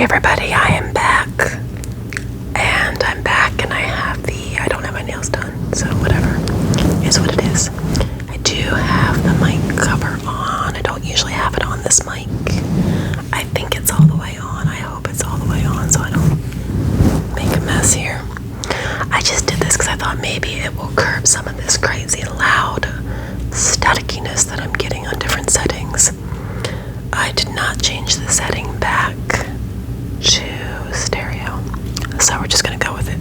Hey everybody, I am back. And I'm back and I don't have my nails done, so whatever. Is what it is. I do have the mic cover on. I don't usually have it on this mic. I think it's all the way on. I hope it's all the way on so I don't make a mess here. I just did this because I thought maybe it will curb some of this crazy loud staticiness that I'm getting on different settings. I did not change the setting back to stereo, so we're just going to go with it.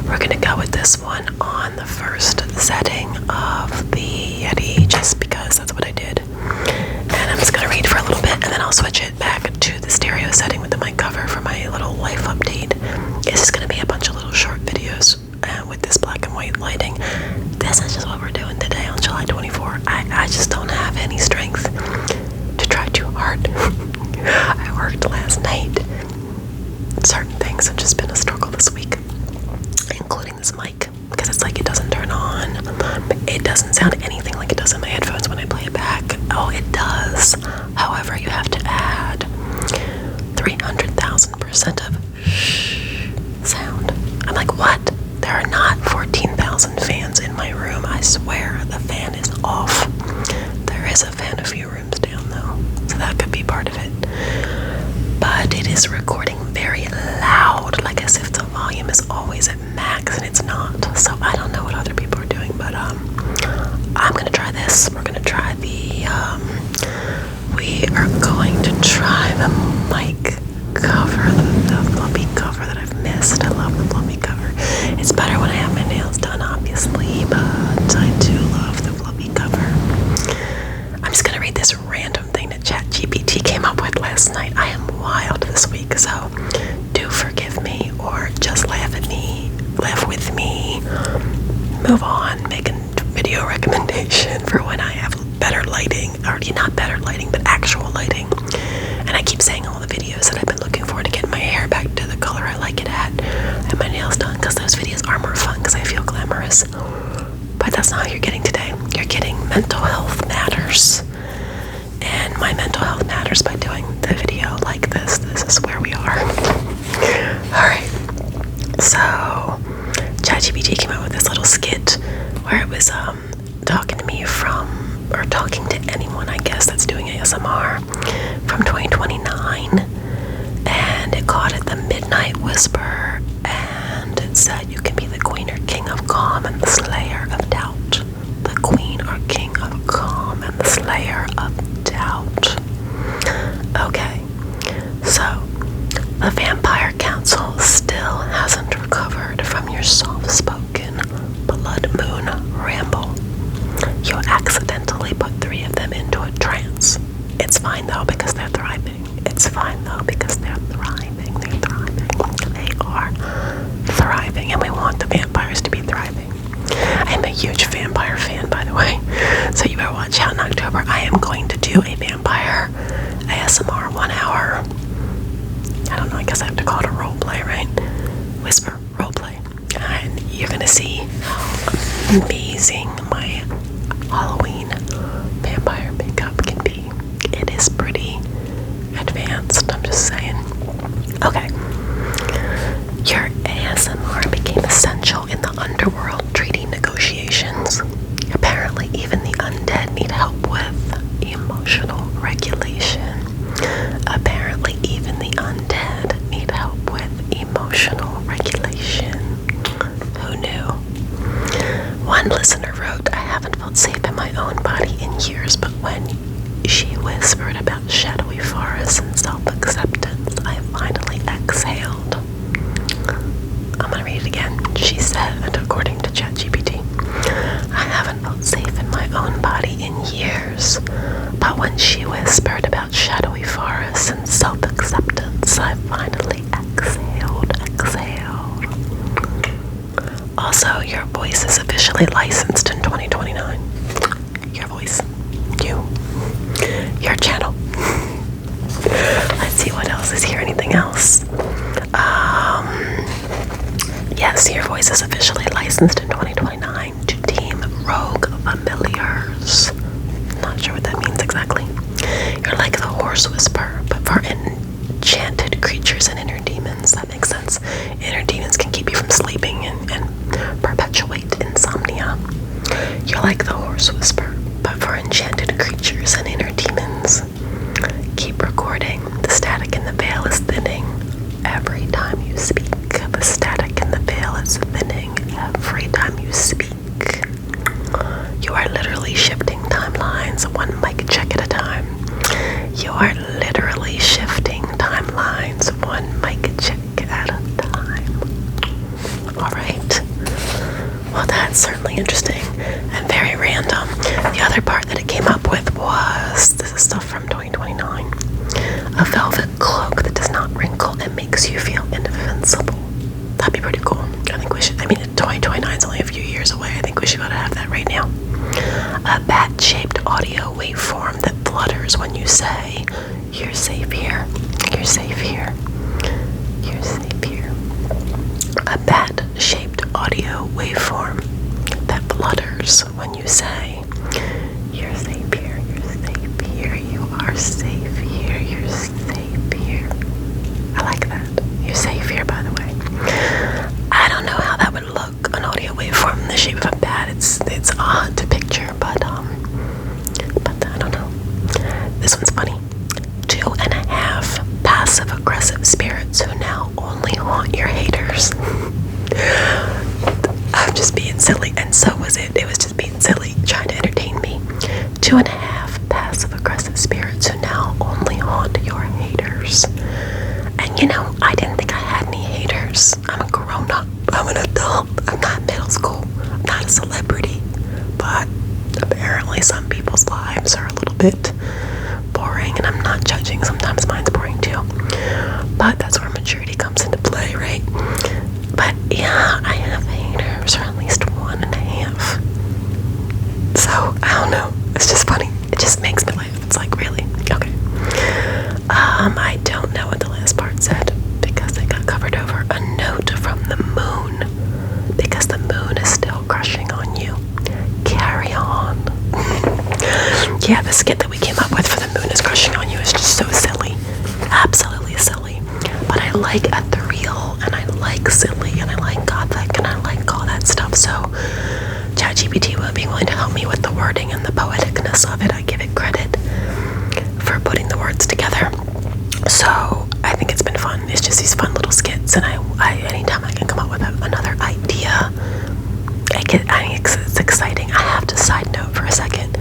We're going to go with this one on the first setting of the Yeti, just because that's what I did. And I'm just going to read for a little bit, and then I'll switch it back to the stereo setting with the mic cover for my little life update. It's just going to be a bunch of little short videos with this black and white lighting. This is just what we're doing today on July 24. I just don't have any strength to try too hard. I worked last night. Certain things have just been a struggle this week, including this mic, because it's like it doesn't turn on. It doesn't sound anything like it does in my headphones when I play it back. Oh, it does. However, you have to add 300,000% of sound. I'm like, what? There are not 14,000 fans in my room. I swear the fan is off. There is a fan a few rooms down though, so that could be part of it. But it is recording very loud, like as if the volume is always at max, and it's not. So I don't know what other people are doing, but I'm gonna try this. We're gonna try we are going to try the mic cover, the fluffy cover that I've missed. I love the fluffy cover. It's better when I have my nails done, obviously, but I do love the fluffy cover. I'm just gonna read this random thing that ChatGPT came up with last night. I am wild this week, so do forgive me or just laugh with me, move on, make a video recommendation for when I have better lighting, or not better lighting, but actual lighting. And I keep saying all the videos that I've been looking forward to getting my hair back to the color I like it at, and my nails done, because those videos are more fun because I feel glamorous. But that's not how you're getting today. You're getting mental health matters. And my mental health matters by doing the video like this. This is where we are. Alright. So, ChatGPT came out with this little skit where it was talking to me talking to anyone, I guess, that's doing ASMR from 2029. And it called it the Midnight Whisper. And it said you can be the queen or king of calm and the slayer of doubt. The queen or king of calm and the slayer of doubt. Okay, so the Vampire Council still hasn't recovered from your soft-spoken blood moon ramble. You accidentally put 3 of them into a trance. It's fine though because they're thriving. It's fine though because they're thriving. They're thriving. They are thriving, and we want the vampires to be thriving. I'm a huge vampire fan, by the way, so you better watch out in October. I am going to do a vampire ASMR 1 hour. I don't know, I guess I have to call it a role play, right? Whisper role play. And you're gonna see how amazing my Halloween vampire makeup can be. It is pretty advanced, I'm just saying. Okay. Your ASMR became essential in the underworld treaty negotiations. Apparently, even the undead need help with emotional regulation. Apparently, even the undead need help with emotional regulation. Who knew? One listener wrote, I haven't felt safe in my own body in years, but when she whispered about shadowy forests and self-acceptance, I finally exhaled. I'm gonna read it again. She said, according to ChatGPT, I haven't felt safe in my own body in years, but when she whispered about shadowy forests and self-acceptance, I finally exhaled. Also, your voice is officially licensed in 2029. Your voice. Your channel. Let's see what else is here. Anything else? Yes, your voice is officially licensed in 2029 to team rogue familiars. Not sure what that means exactly. You're like the horse whisperer, but for enchanted creatures creatures and inner demons. That makes sense. Inner demons can keep you from sleeping and perpetuate insomnia. You're like the horse whisperer, but for enchanted creatures and inner demons. Keep recording. The static in the veil is thinning every time you speak. The static in the veil is thinning every time you speak. You are literally shifting timelines, one mic check at a time. You are literally shifting timelines, one mic check at a time. Alright. Well, that's certainly interesting and very random. The other part that it came up with was, this is stuff from 2029, a velvet cloak that does not wrinkle and makes you feel invincible. That'd be pretty cool. I think we should, 2029 is only a few years away. I think we should gotta have that right now. A bat-shaped audio waveform that flutters when you say, "You're safe here, you're safe here, you're safe here." A bat-shaped audio waveform that flutters when you say, "You're safe here, you're safe here, you are safe here, you're safe here." I like that. You're safe here, by the way. I don't know how that would look, an audio waveform in the shape of a bat. It's odd to picture, but I don't know. This one's funny. 2.5 passive-aggressive spirits who now only haunt your haters. I'm just being silly, and so was it. It was just being silly, trying to entertain me. 2.5 passive-aggressive spirits who now only haunt your haters. And I didn't think I had any haters. I'm a grown-up. I'm an adult. I'm not middle school. I'm not a celebrity. But apparently some people's lives are a little bit boring, and I'm not judging. Sometimes mine's boring too. But that's where maturity comes into play, right? But yeah, I have haters, or at least 1.5. So, I don't know. It's just funny. It just makes me laugh. It's like, really? Okay. I don't know what the last part said because it got covered over. A note from the moon, because the moon is still crushing on you. Carry on. Yeah, the skit that we came up with for the moon is crushing on you is just so silly. Absolutely silly. But I like ethereal, and I like silly, and I like gothic, and I like all that stuff. So ChatGPT will be willing to help me with the wording and the poeticness of it. I give it credit for putting the words together. So I think it's been fun. It's just these fun little skits, and I anytime I can come up with another idea, it's exciting. I have to side note for a second.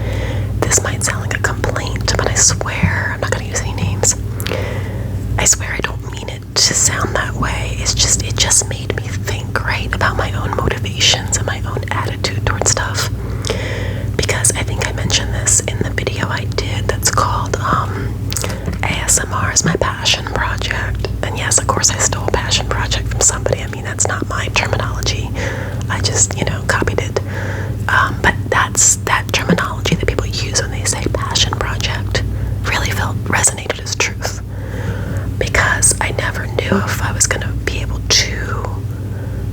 This might sound like a complaint, but I swear I'm not going to use any names. I swear I don't mean it to sound that way. It just made me think, right, about my own motivations and my own attitude towards stuff. Because I think I mentioned this in the video I did that's called ASMR is my passion project. And yes, of course I stole passion project from somebody. That's not my terminology. I just, copied it. But that terminology that people use when they say passion project really resonated as truth. Because I never knew if I was going to be able to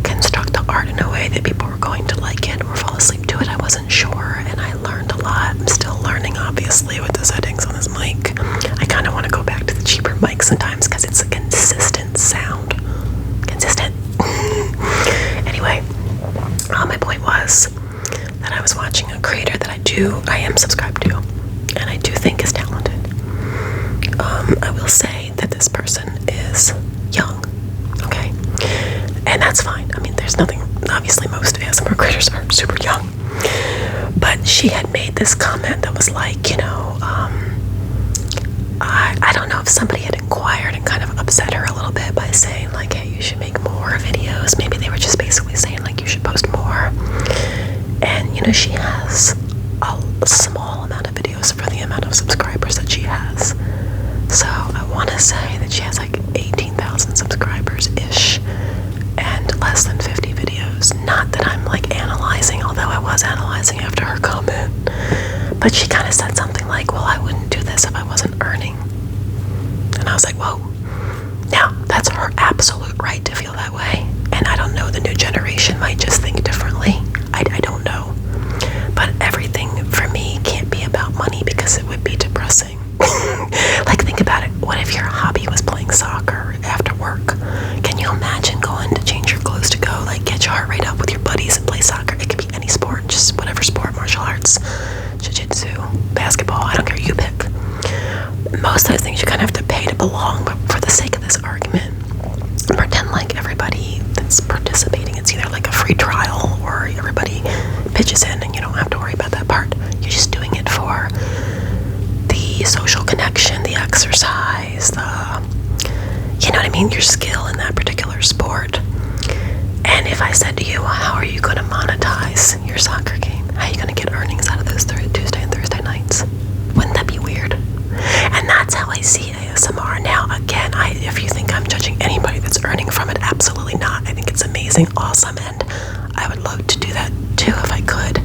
construct the art in a way that people were going to like it or fall asleep to it. I wasn't sure, and I learned a lot. I'm still learning, obviously, with the settings on this mic. I kind of want to go back to the cheaper mic sometimes because it's a consistent sound. Consistent. Anyway, my point was that I was watching a creator that I am subscribed to, and I do think is talented. I will say that this person is young, okay? And that's fine. There's nothing, obviously most ASMR creators are super young. But she had made this comment that was like, I don't know if somebody had inquired and kind of upset her a little bit by saying like, hey, you should make more videos. Maybe they were just basically saying like, you should post more. And, she has a small amount of videos for the amount of subscribers that she has. So I want to say that she has like 18,000 subscribers-ish and less than 50 videos. Not that I'm like analyzing, although I was analyzing after her comment. But she kind of said something like, well, I wouldn't do this if I wasn't earning. And I was like, whoa. Now, that's her absolute right to feel that way. And I don't know, the new generation might just think differently. I don't know. But everything for me can't be about money because it would be depressing. Like, think about it. What if your hobby was playing soccer after work? tennis, jiu-jitsu, basketball, I don't care, you pick. Most of those things you kind of have to pay to belong, but for the sake of this argument, pretend like everybody that's participating, it's either like a free trial or everybody pitches in and you don't have to worry about that part. You're just doing it for the social connection, the exercise, you know what I mean, your skill in that particular sport. And if I said to you, well, how are you going to monetize your soccer game? How are you going to get earnings out of those Tuesday and Thursday nights? Wouldn't that be weird? And that's how I see ASMR. Now, again, if you think I'm judging anybody that's earning from it, absolutely not. I think it's amazing, awesome, and I would love to do that too if I could.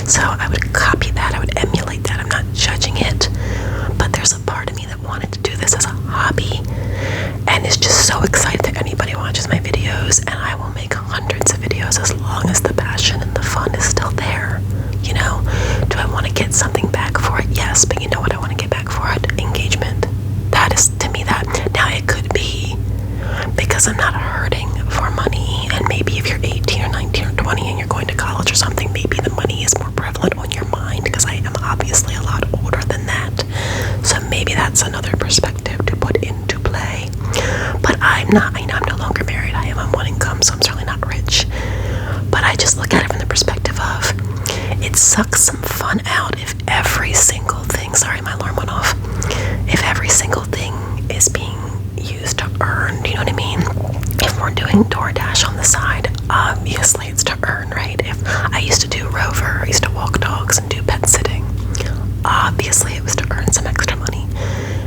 So I would copy that, I would emulate that. I'm not judging it, but there's a part of me that wanted to do this as a hobby and is just so excited that anybody watches my videos, and I will make hundreds of videos as long as the passion and the fun is still there. You know, do I want to get something back for it? Yes, but you know what I want to get back for it? Engagement. That is, to me, that. Now, it could be because I'm not hurting for money, and maybe if you're 18 or 19 or 20 and you're going to college or something, maybe the money is more prevalent on your mind, because I am obviously a lot older than that. So maybe that's another perspective to put into play. But I'm not, I know I'm no longer married. I am on one income, so I'm certainly not rich. But I just look at it from the perspective of, it sucks some fun out if every single thing, sorry, my alarm went off, if every single thing is being used to earn, do you know what I mean? If we're doing DoorDash on the side, obviously it's to earn, right? If I used to do Rover, I used to walk dogs and do pet sitting, obviously it was to earn some extra money.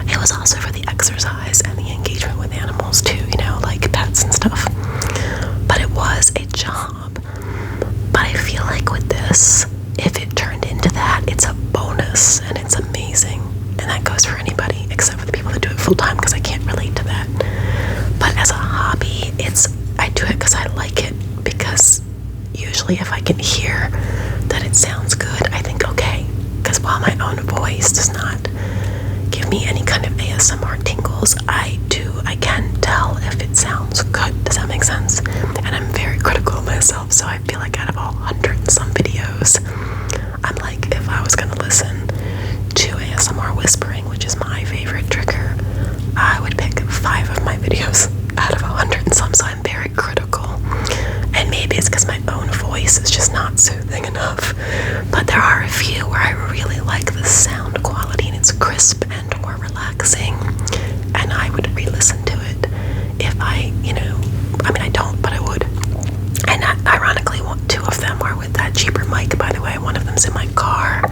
It was also for the exercise and the engagement with animals too, you know, like pets and stuff. But it was a job. But I feel like with this, if it turned into that, it's a bonus and it's amazing. And that goes for anybody except for the people that do it full time, because I can't relate to that. But as a hobby, I do it because I like it, because usually if I can hear that it sounds good, I think okay. Because while my own voice does not give me any kind of ASMR tingles, I can tell if it sounds good. Does that make sense? And I'm very critical of myself, so I feel like out of all 100 and some videos, I'm like, if I was going to listen to ASMR whispering, which is my favorite trigger, I would pick 5 of my videos out of 100 and some, so I'm very critical. And maybe it's because my own voice is just not soothing enough, but there are a few where I really like the sound quality and it's crisp and or relaxing, and I would re-listen to it if I don't, but I would. And ironically, 2 of them are with that cheaper mic, by the way. One of them's in my car,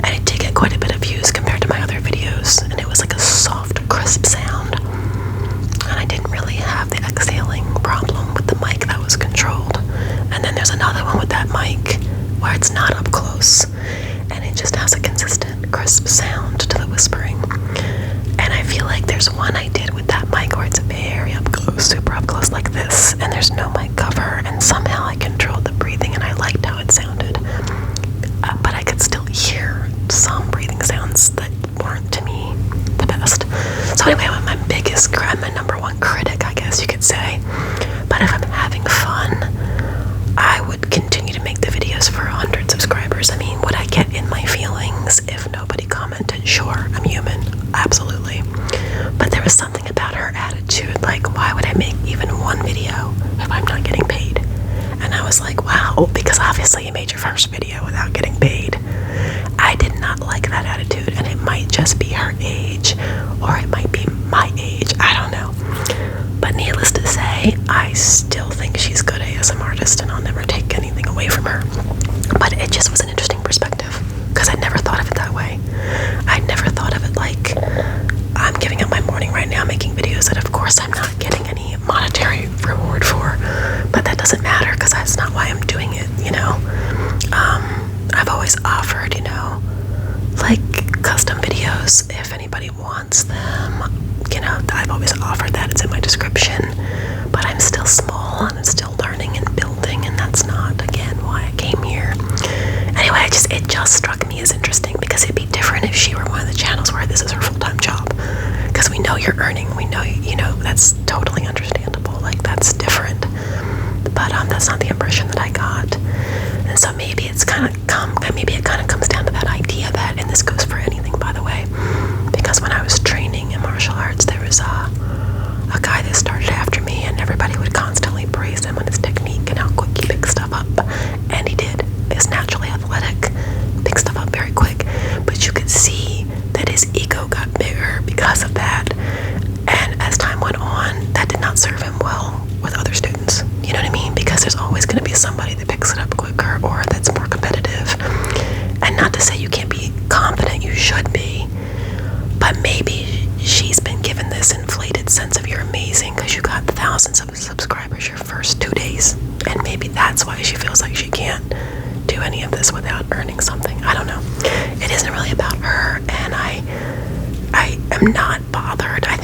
and it did get quite a bit of views compared to my other videos, and it was like a soft, crisp sound, and I didn't really have the exhaling problem with the mic that was controlled. And then there's another one with that mic where it's not up close, and it just has a consistent, crisp sound to the whispering. And I feel like there's one I did with that mic where it's very up close, super up close like this, and there's no mic cover, and somehow I controlled the breathing and I liked how it sounded. But I could still hear some breathing sounds that weren't, to me, the best. So anyway, I'm my number one critic, I guess you could say. But if I'm having fun, I would continue to make the videos for 100 subscribers. I mean, would I get in my feelings if nobody commented? Sure, I'm human, absolutely. But there was something about her attitude, like, why would I make even one video if I'm not getting paid? And I was like, wow, because obviously you made your first video without getting paid. I did not like that attitude, and it might just be her age, or it might be my age, I don't know. But needless to say, I still think she's a good ASMR artist, and I'll never take anything away from her. But it just was an interesting perspective, because I never thought of it that way. I never thought of it like, I'm giving up my morning right now making videos that of course I'm not getting any monetary reward for, but that doesn't matter because that's not why I'm doing it, you know. I've always offered, you know, like custom videos if anybody wants them, you know. I've always offered that, it's in my description, but I'm still small and I'm still learning and building, and that's not, again, why I came here. Anyway, it just struck me as interesting, because it'd be different if she were one of the channels where this is her full-time job, because we know you're earning, we know, you know, that's totally understandable, like that's different. But that's not the impression that I got. And so maybe it kind of comes down to that idea that, and this goes for anything, by the way, because when I was training in martial arts, there was a guy that started after me, and everybody would constantly praise him on his technique and how quick he picked stuff up. And he did. He's naturally athletic, picked stuff up very quick. But you could see that his ego got bigger because of that. And as time went on, that did not serve him well with other students. You know what I mean? Because there's always going to be somebody that picks it up quicker or that's more competitive. And not to say you can't be confident, you should be. But maybe she's been given this inflated sense of you're amazing because you got thousands of subscribers your first 2 days. And maybe that's why she feels like she can't do any of this without earning something. I don't know. It isn't really about her, and I am not bothered. I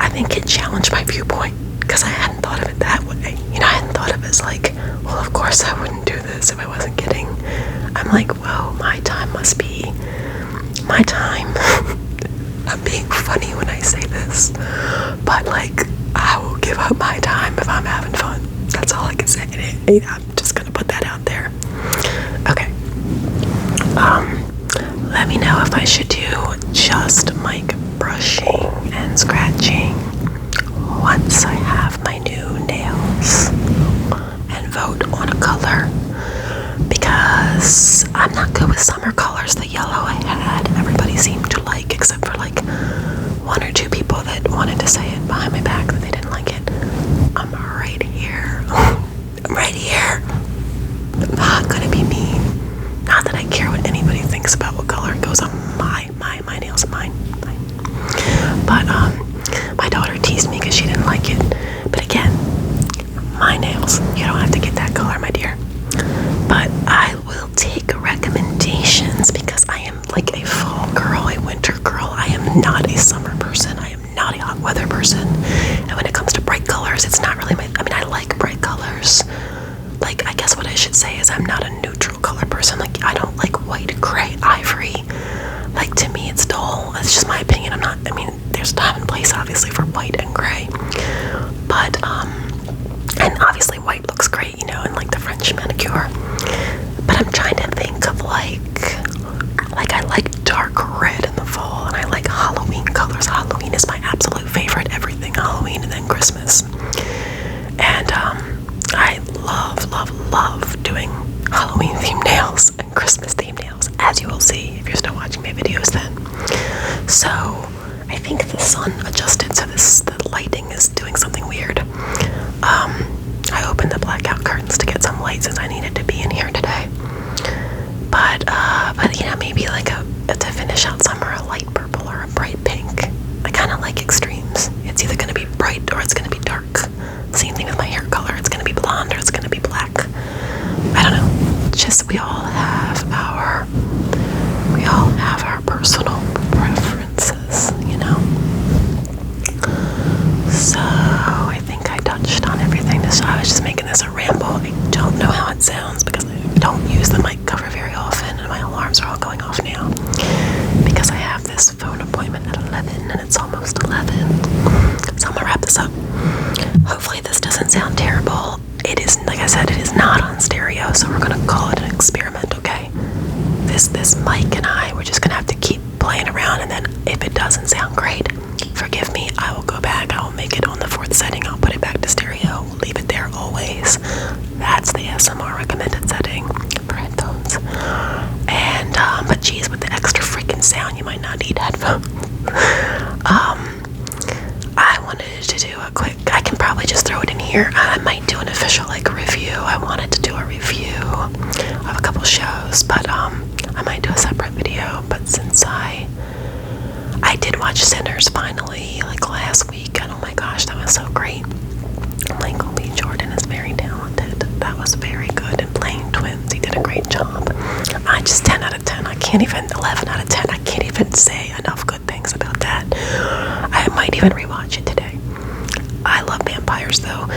think it challenged my viewpoint because I hadn't thought of it that way. You know, I hadn't thought of it as like, well, of course I wouldn't do this if I wasn't getting. I'm like, whoa, my time must be my time. I'm being funny when I say this, but like, I will give up my time if I'm having fun. That's all I can say. I'm just gonna put that out there. Okay. Let me know if I should do just mic brushing and scratching once I have my new nails, and vote on a color, because I'm not good with summer colors. The yellow I had, everybody seemed to like, except for like 1 or 2 people that wanted to say it behind my back that they didn't like it. I'm right here. I'm right here. I'm not gonna be mean. Not that I care what anybody thinks about what color goes on my nails. Mine. But my daughter teased me because she didn't like it. But again, my nails. You don't have to get that color, my dear. But I will take recommendations because I am like a fall girl, a winter girl. I am not a summer person. I am not a hot weather person. And when it comes to bright colors, it's not really I like bright colors. Like, I guess what I should say is I'm not a neutral color person. Like, I don't like white, gray, ivory. Like, to me, it's dull. That's just my opinion. There's time and place, obviously, for white and gray. But, and obviously white looks great, you know, and like the French manicure. But I'm trying to think of like I like dark red in the fall, and I like Halloween colors. Halloween is my absolute favorite. Everything Halloween, and then Christmas. And, I love doing Halloween themed nails and Christmas themed nails, as you will see if you're still watching my videos then. So I think the sun adjusted, so the lighting is doing something weird. I opened the blackout curtains to get some light since I needed to be in here today. But you know, maybe like to finish out summer, a light purple or a bright pink. I kind of like extremes. It's either going to be bright or it's going to be dark. Same thing with my hair color. It's going to be blonde or it's going to be black. I don't know. Just we all have our personal preferences, you know. So I think I touched on everything. I was just making this a ramble. I don't know how it sounds because I don't use the mic cover very often, and my alarms are all going off now because I have this phone appointment at 11 and it's almost 11. So I'm gonna wrap this up. Hopefully this doesn't sound terrible. It is, like I said, it is not on stereo, so we're gonna call it an experiment, okay? This mic and we're just gonna have to keep playing around, and then if it doesn't sound great, forgive me, I will go back, I will make it on the 4th setting, I'll put it back to stereo, leave it there always. That's the ASMR recommended setting for headphones. And, but geez, with the extra freaking sound, you might not need headphones. I wanted to do a quick, I can probably just throw it in here. I might do an official review. I wanted to do a review of a couple shows, but I might do a separate video. But since I did watch Sinners finally last week, and oh my gosh, that was so great. Michael B. Jordan is very talented. That was very good in playing twins. He did a great job. I just 10 out of 10. I can't even 11 out of 10. I can't even say enough good things about that. I might even rewatch it today. I love vampires though,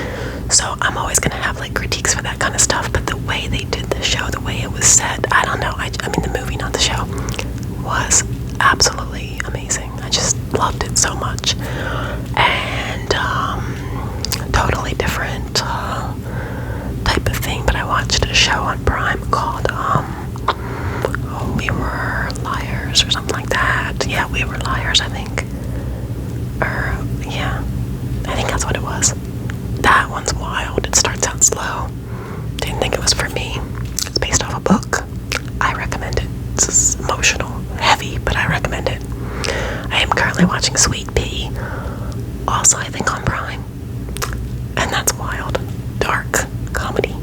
so I'm always gonna have critiques for that kind of stuff. But the way they did the show, the way it was set, I don't know. I mean the movie, not the show, was absolutely amazing. I just loved it so much. And totally different type of thing. But I watched That's what it was. That one's wild. It starts out slow. Didn't think it was for me. It's based off a book. I recommend it. It's emotional, heavy, but I recommend it. I am currently watching Sweet Pea, also I think on Prime, and that's wild. Dark comedy.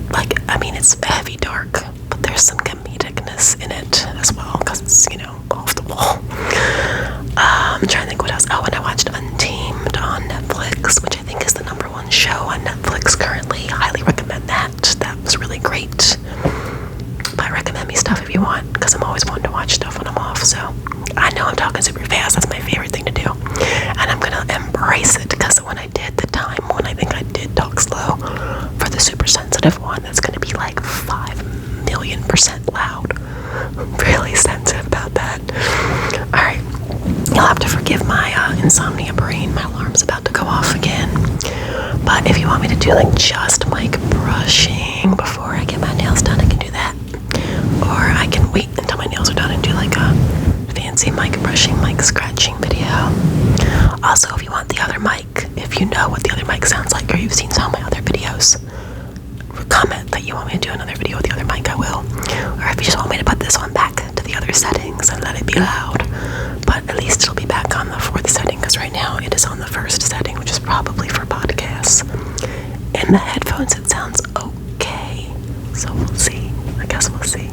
Like, I mean, it's heavy dark, but there's some comedicness in it as well, because it's, off the wall. I'm trying to think what else. Oh, and I watched Untamed on Netflix, which I think is the #1 show on Netflix currently. Highly recommend that. That was really great. But recommend me stuff if you want, because I'm always wanting to watch stuff when I'm off. So I know I'm talking super fast. That's my favorite thing to do, and I'm gonna embrace it, because when I did the time when I think I did talk slow for the super sensitive one, that's gonna be like 5,000,000% loud. I'm really sensitive about that. All right, you'll have to forgive my insomnia brain. My alarm's about to go off again. But if you want me to do like just mic brushing before I get my nails done, I can do that. Or I can wait until my nails are done and do like a fancy mic brushing, mic scratching video. Also, if you want the other mic, if you know what the other mic sounds like, or you've seen some of my other videos, comment that you want me to do another video with the other mic, I will. Or if you just want me to put this one back to the other settings and let it be loud, but at least it'll be back on the 4th setting, because right now it is on the 1st setting, which is probably for podcasts. In the headphones it sounds okay, so we'll see. I guess we'll see.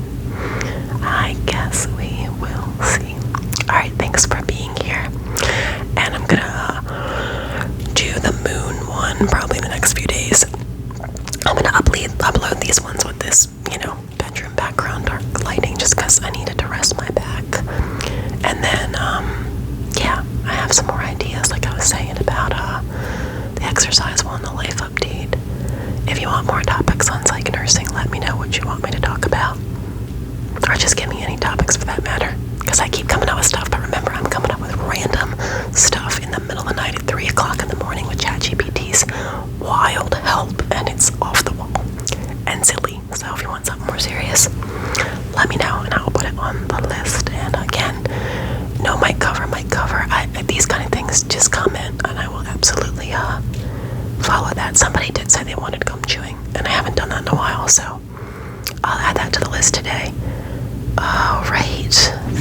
I guess we will see. Alright, thanks for being here, and I'm gonna do the moon one probably in the next few days. I'm gonna upload these ones with this, bedroom background dark lighting, just because I needed to rest my back. And then, yeah, I have some more ideas, like I was saying, about the exercise one, the life update. If you want more topics on psych nursing, let me know what you want me to talk about. Or just give me any topics for that matter, because I keep coming up with stuff, but remember, I'm coming up with random stuff in the middle of the night at 3 o'clock in the morning with ChatGPT's wild help, and it's off the wall and silly. So if you want something more serious, let me know and I'll put it on the list. And again, no mic cover. These kind of things, just comment and I will absolutely follow that. Somebody did say they wanted gum chewing, and I haven't done that in a while, so I'll add that to the list today. Alright,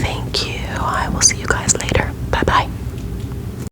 thank you. I will see you guys later. Bye bye.